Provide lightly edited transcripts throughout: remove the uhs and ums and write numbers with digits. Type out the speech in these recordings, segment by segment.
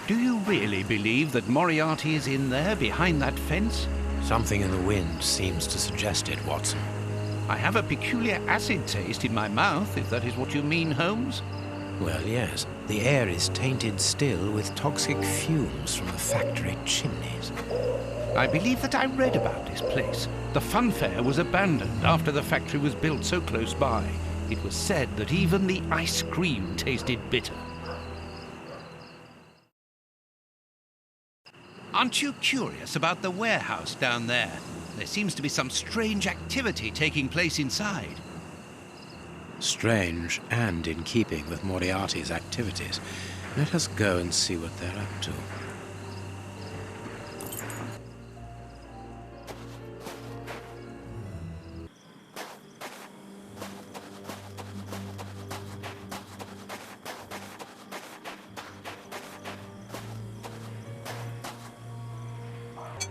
Do you really believe that Moriarty is in there, behind that fence? Something in the wind seems to suggest it, Watson. I have a peculiar acid taste in my mouth, if that is what you mean, Holmes. Well, yes. The air is tainted still with toxic fumes from the factory chimneys. I believe that I read about this place. The funfair was abandoned after the factory was built so close by. It was said that even the ice cream tasted bitter. Aren't you curious about the warehouse down there? There seems to be some strange activity taking place inside. Strange and in keeping with Moriarty's activities. Let us go and see what they're up to.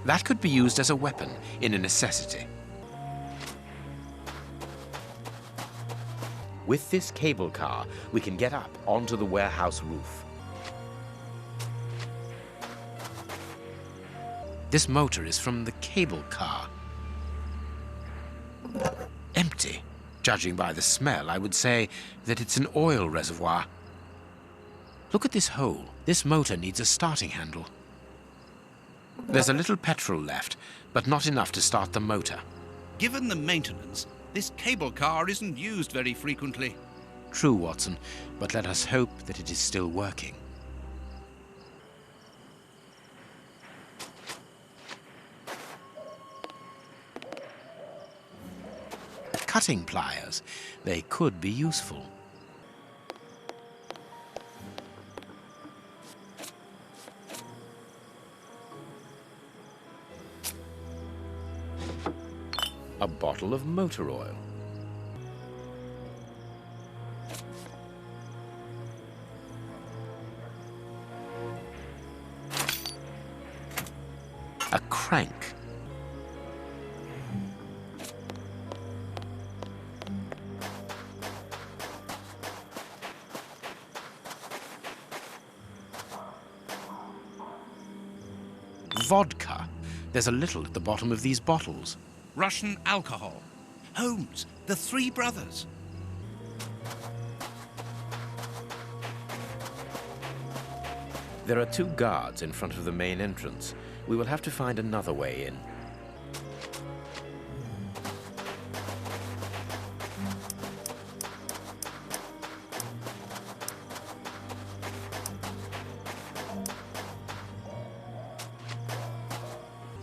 That could be used as a weapon in a necessity. With this cable car, we can get up onto the warehouse roof. This motor is from the cable car. Empty. Judging by the smell, I would say that it's an oil reservoir. Look at this hole. This motor needs a starting handle. There's a little petrol left, but not enough to start the motor. Given the maintenance, this cable car isn't used very frequently. True, Watson, but let us hope that it is still working. Cutting pliers. They could be useful. A bottle of motor oil. A crank. Vodka. There's a little at the bottom of these bottles. Russian alcohol. Holmes, the three brothers. There are 2 guards in front of the main entrance. We will have to find another way in.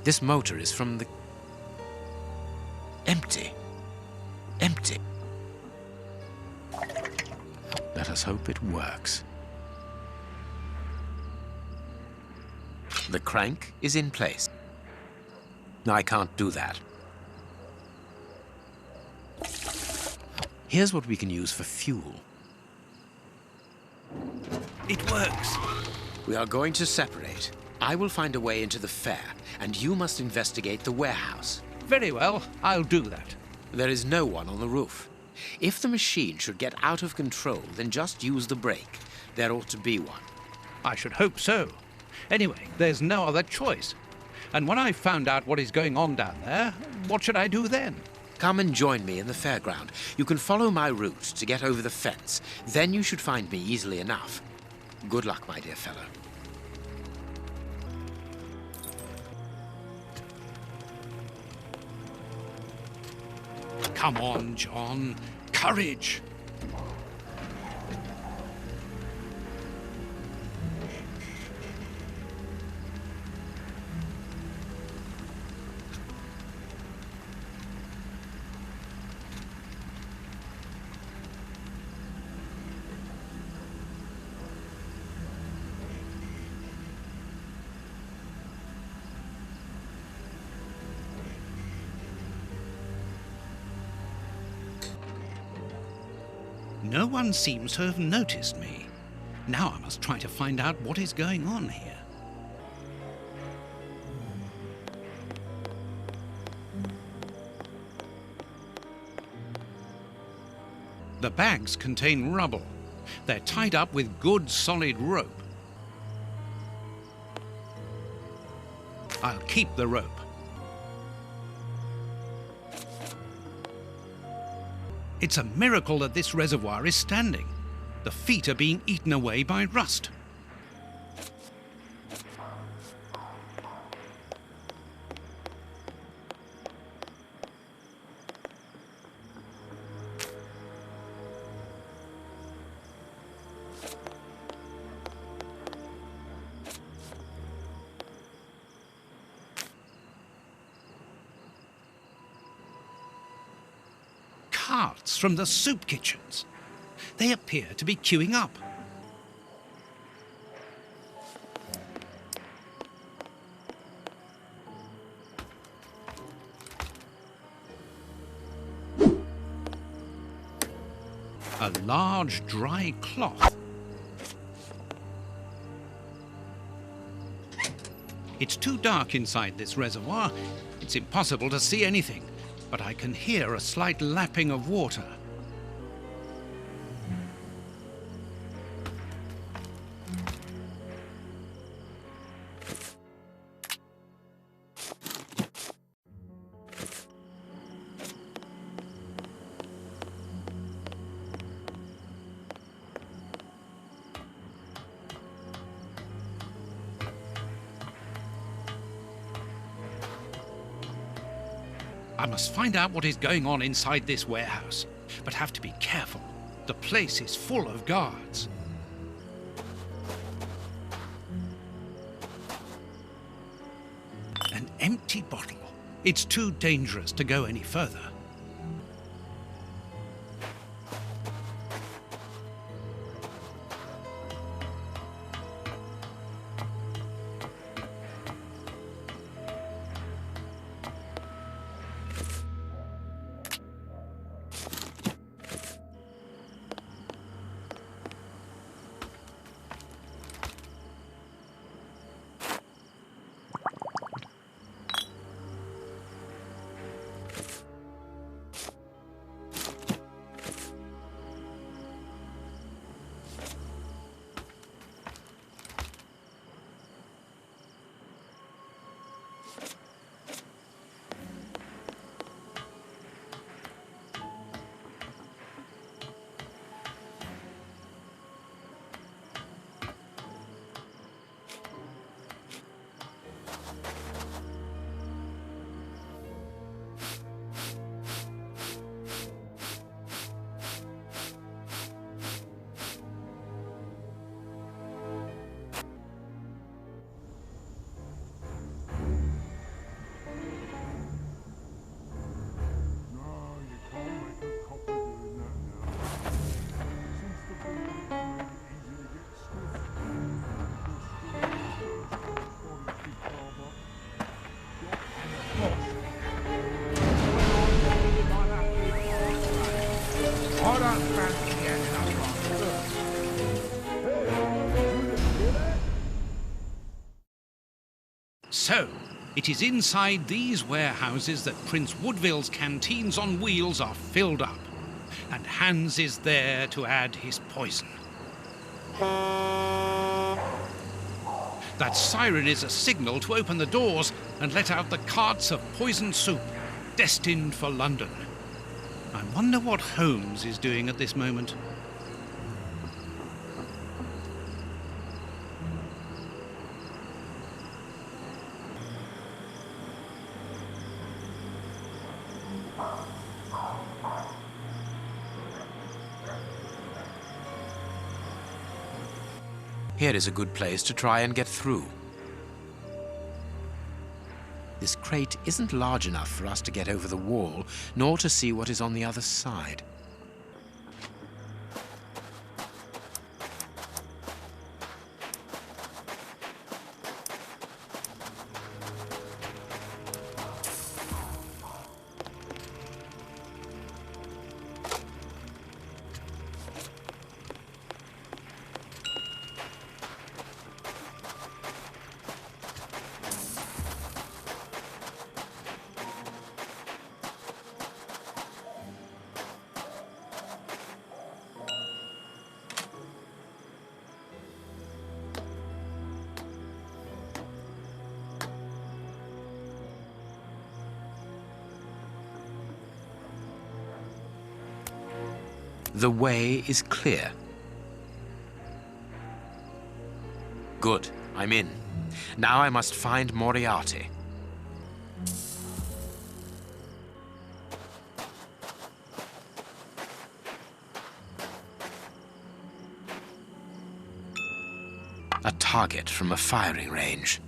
This motor is from the... Empty. Empty. Let us hope it works. The crank is in place. I can't do that. Here's what we can use for fuel. It works. We are going to separate. I will find a way into the fair, and you must investigate the warehouse. Very well, I'll do that. There is no one on the roof. If the machine should get out of control, then just use the brake. There ought to be one. I should hope so. Anyway, there's no other choice. And when I've found out what is going on down there, what should I do then? Come and join me in the fairground. You can follow my route to get over the fence. Then you should find me easily enough. Good luck, my dear fellow. Come on, John. Courage. No one seems to have noticed me. Now I must try to find out what is going on here. The bags contain rubble. They're tied up with good solid rope. I'll keep the rope. It's a miracle that this reservoir is standing. The feet are being eaten away by rust. Carts from the soup kitchens. They appear to be queuing up. A large dry cloth. It's too dark inside this reservoir. It's impossible to see anything, but I can hear a slight lapping of water. I must find out what is going on inside this warehouse, but have to be careful. The place is full of guards. An empty bottle. It's too dangerous to go any further. So, it is inside these warehouses that Prince Woodville's canteens on wheels are filled up, and Hans is there to add his poison. That siren is a signal to open the doors and let out the carts of poisoned soup, destined for London. I wonder what Holmes is doing at this moment. Here is a good place to try and get through. This crate isn't large enough for us to get over the wall, nor to see what is on the other side. The way is clear. Good, I'm in. Now I must find Moriarty. A target from a firing range.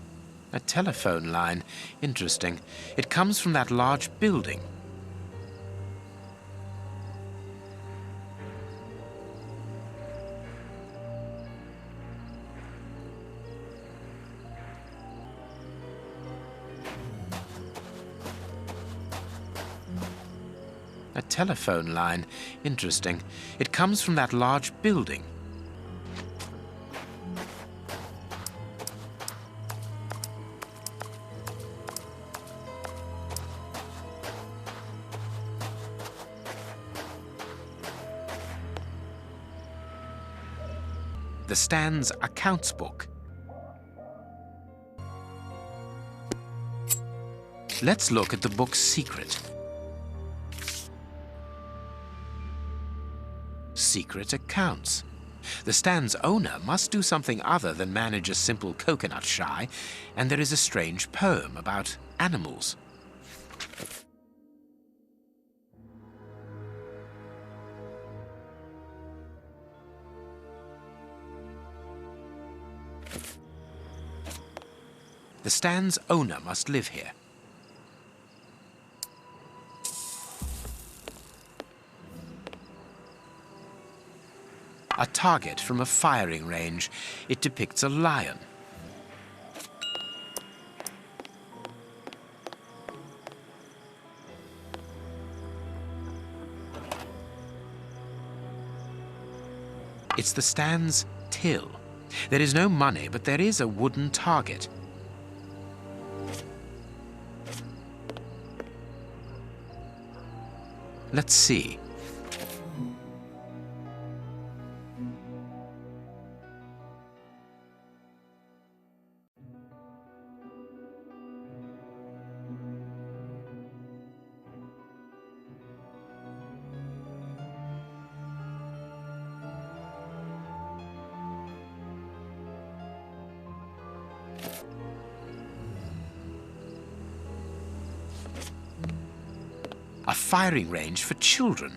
A telephone line. Interesting. It comes from that large building. A telephone line. Interesting. It comes from that large building. The Stand's accounts book. Let's look at the book's secret. Secret accounts. The Stand's owner must do something other than manage a simple coconut shy, and there is a strange poem about animals. The Stand's owner must live here. A target from a firing range. It depicts a lion. It's the Stand's till. There is no money, but there is a wooden target. Let's see. A firing range for children.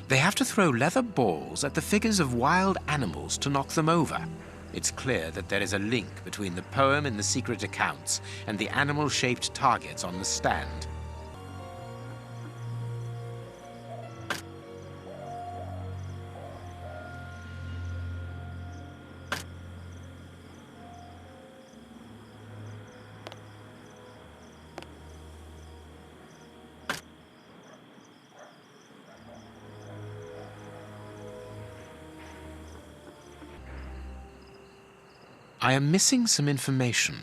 They have to throw leather balls at the figures of wild animals to knock them over. It's clear that there is a link between the poem in the secret accounts and the animal-shaped targets on the stand. I am missing some information.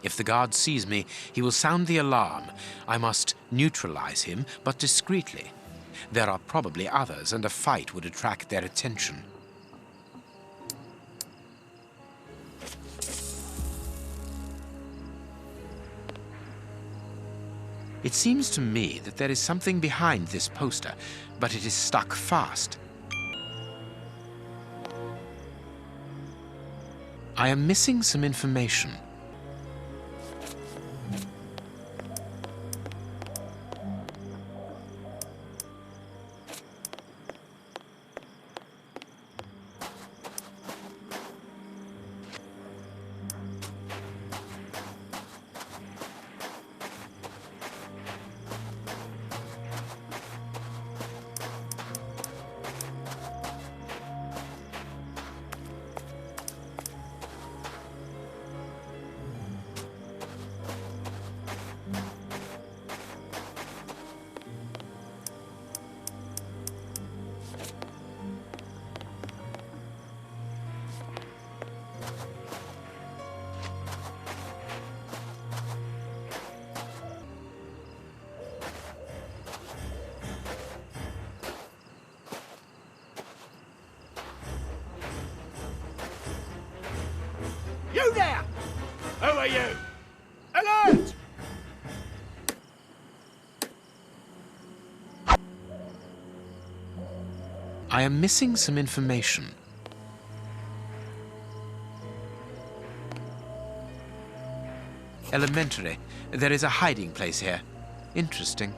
If the guard sees me, he will sound the alarm. I must neutralize him, but discreetly. There are probably others, and a fight would attract their attention. It seems to me that there is something behind this poster, but it is stuck fast. I am missing some information. You there! Who are you? Alert! I am missing some information. Elementary. There is a hiding place here. Interesting.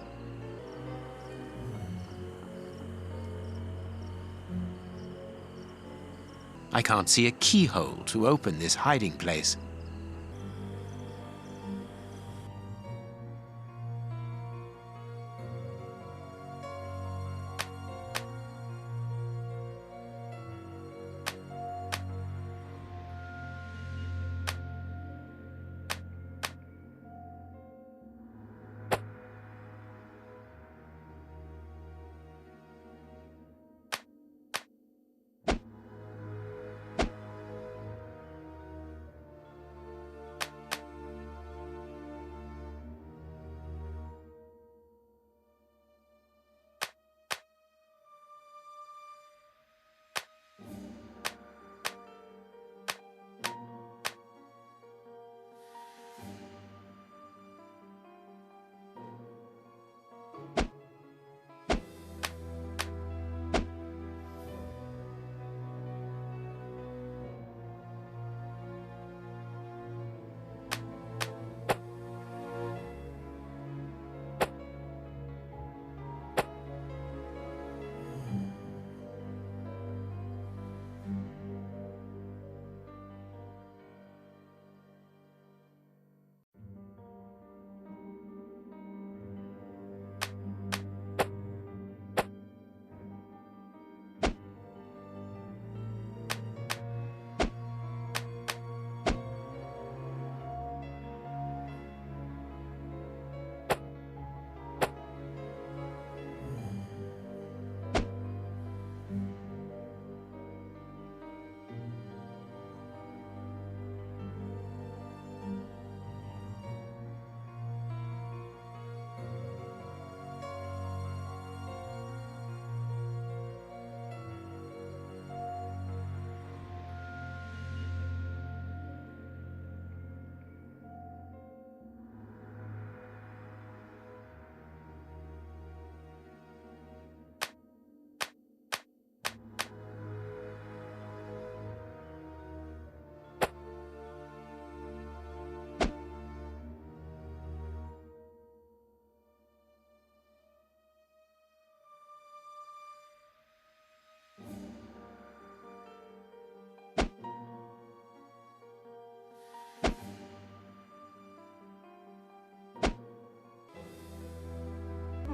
I can't see a keyhole to open this hiding place.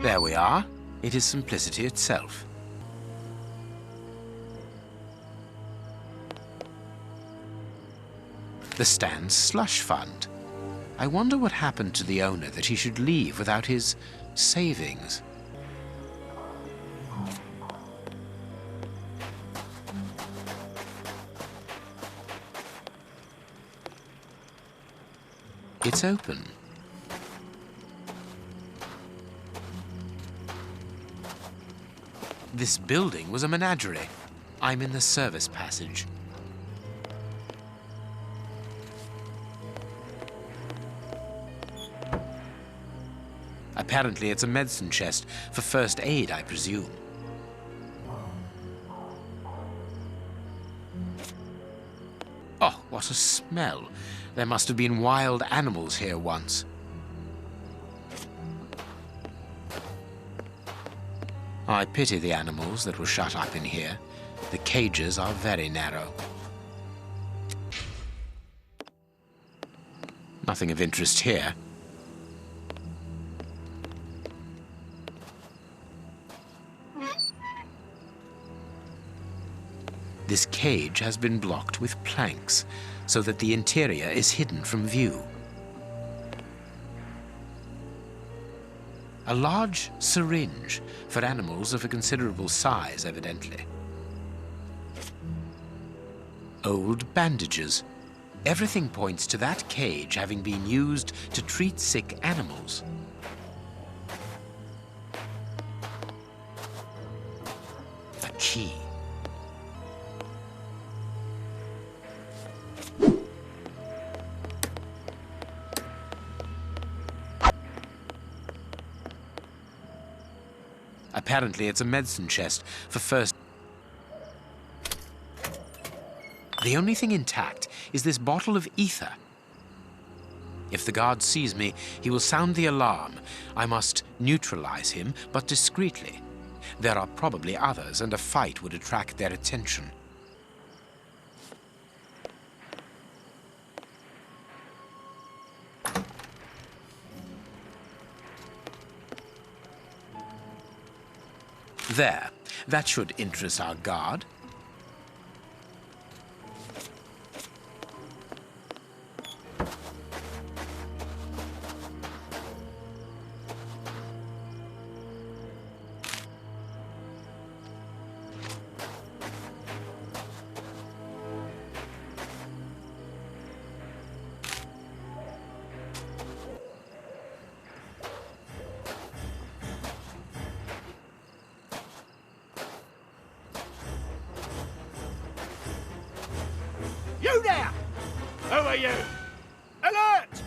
There we are. It is simplicity itself. The Stan's slush fund. I wonder what happened to the owner that he should leave without his savings. It's open. This building was a menagerie. I'm in the service passage. Apparently it's a medicine chest for first aid, I presume. Oh, what a smell. There must have been wild animals here once. I pity the animals that were shut up in here. The cages are very narrow. Nothing of interest here. This cage has been blocked with planks so that the interior is hidden from view. A large syringe for animals of a considerable size, evidently. Old bandages. Everything points to that cage having been used to treat sick animals. A key. Apparently it's a medicine chest for first... The only thing intact is this bottle of ether. If the guard sees me, he will sound the alarm. I must neutralize him, but discreetly. There are probably others, and a fight would attract their attention. There. That should interest our guard. You there! Who are you? Alert!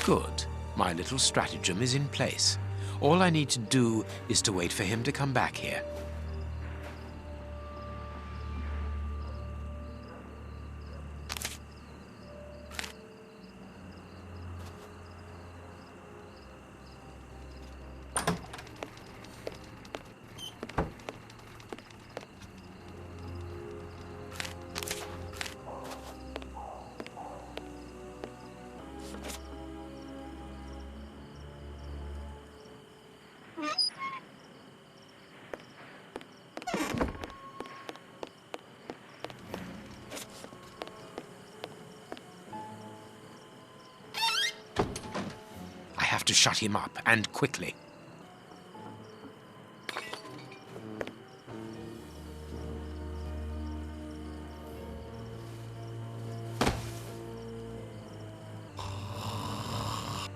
Good. My little stratagem is in place. All I need to do is to wait for him to come back here. I have to shut him up, and quickly.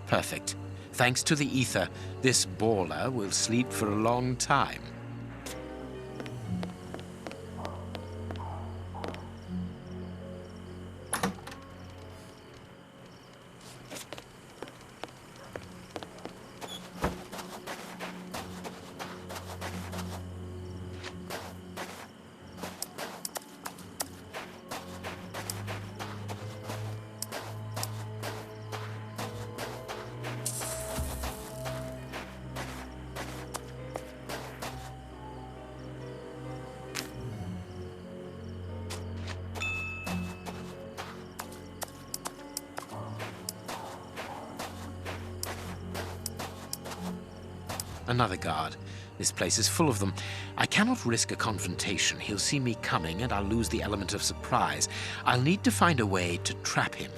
Perfect. Thanks to the ether, this baller will sleep for a long time. Another guard. This place is full of them. I cannot risk a confrontation. He'll see me coming, and I'll lose the element of surprise. I'll need to find a way to trap him.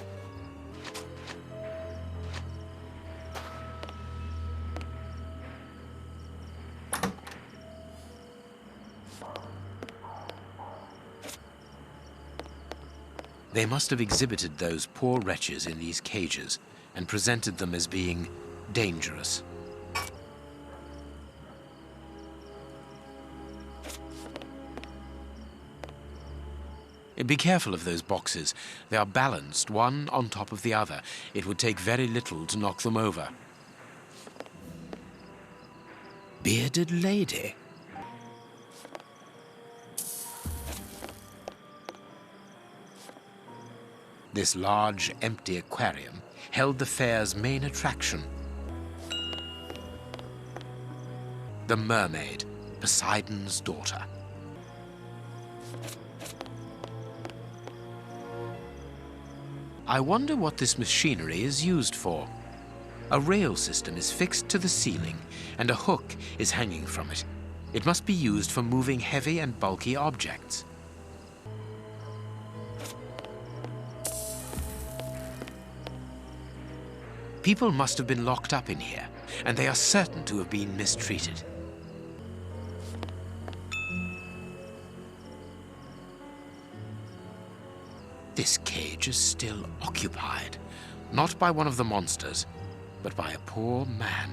They must have exhibited those poor wretches in these cages and presented them as being dangerous. Be careful of those boxes. They are balanced, one on top of the other. It would take very little to knock them over. Bearded lady. This large, empty aquarium held the fair's main attraction. The mermaid, Poseidon's daughter. I wonder what this machinery is used for. A rail system is fixed to the ceiling, and a hook is hanging from it. It must be used for moving heavy and bulky objects. People must have been locked up in here. and they are certain to have been mistreated. This cage is still occupied, not by one of the monsters, but by a poor man.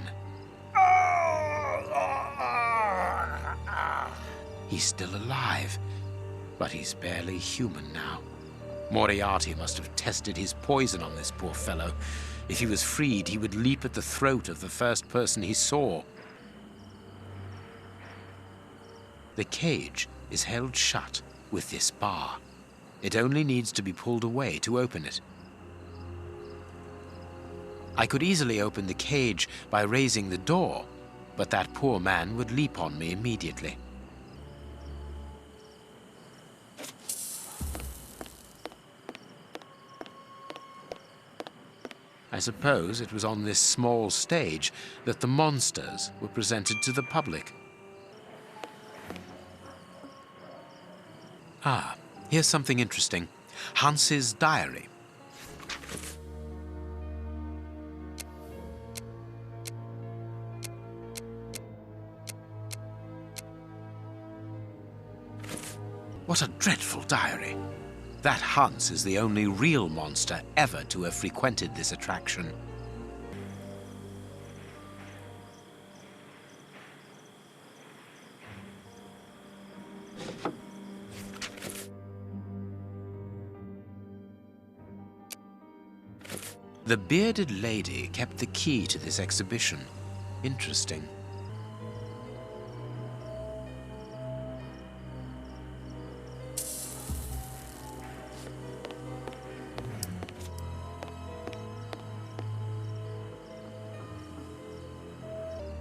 He's still alive, but he's barely human now. Moriarty must have tested his poison on this poor fellow. If he was freed, he would leap at the throat of the first person he saw. The cage is held shut with this bar. It only needs to be pulled away to open it. I could easily open the cage by raising the door, but that poor man would leap on me immediately. I suppose it was on this small stage that the monsters were presented to the public. Ah, here's something interesting. Hans's diary. What a dreadful diary. That Hans is the only real monster ever to have frequented this attraction. The bearded lady kept the key to this exhibition. Interesting.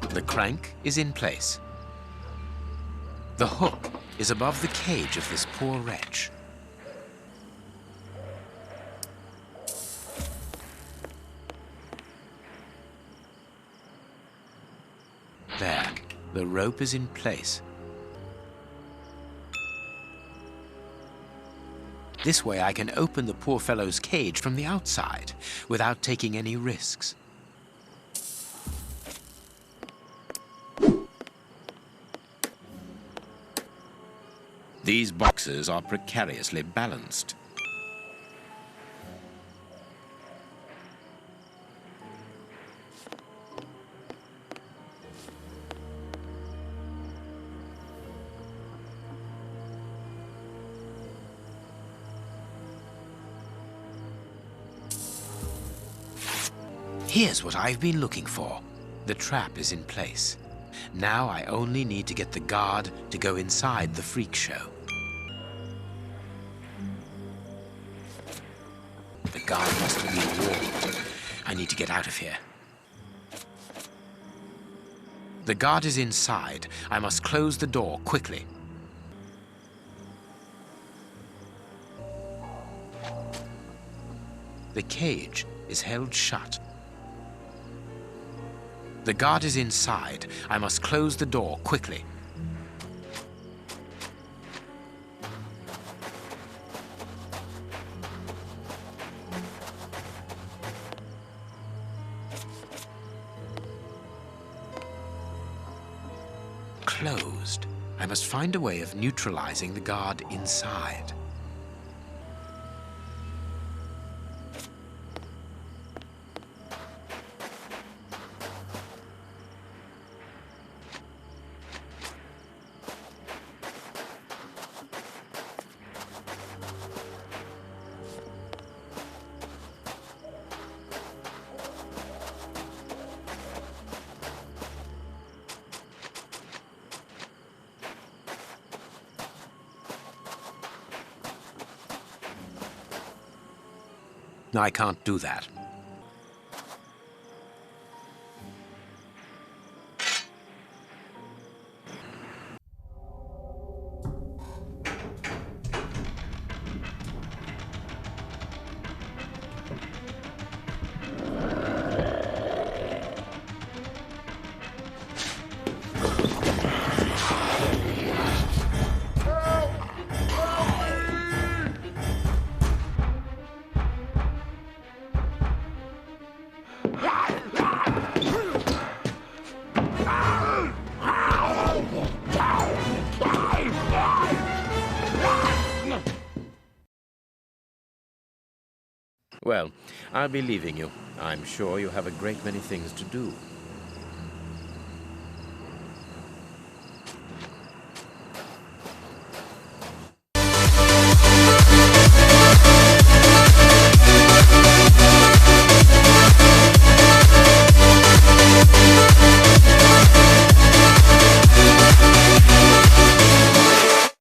The crank is in place. The hook is above the cage of this poor wretch. There, the rope is in place. This way I can open the poor fellow's cage from the outside without taking any risks. These boxes are precariously balanced. Here's what I've been looking for. The trap is in place. Now I only need to get the guard to go inside the freak show. The guard must have been warned. I need to get out of here. The guard is inside. I must close the door quickly. The cage is held shut. The guard is inside. I must close the door quickly. Closed. I must find a way of neutralizing the guard inside. I can't do that. Well, I'll be leaving you. I'm sure you have a great many things to do.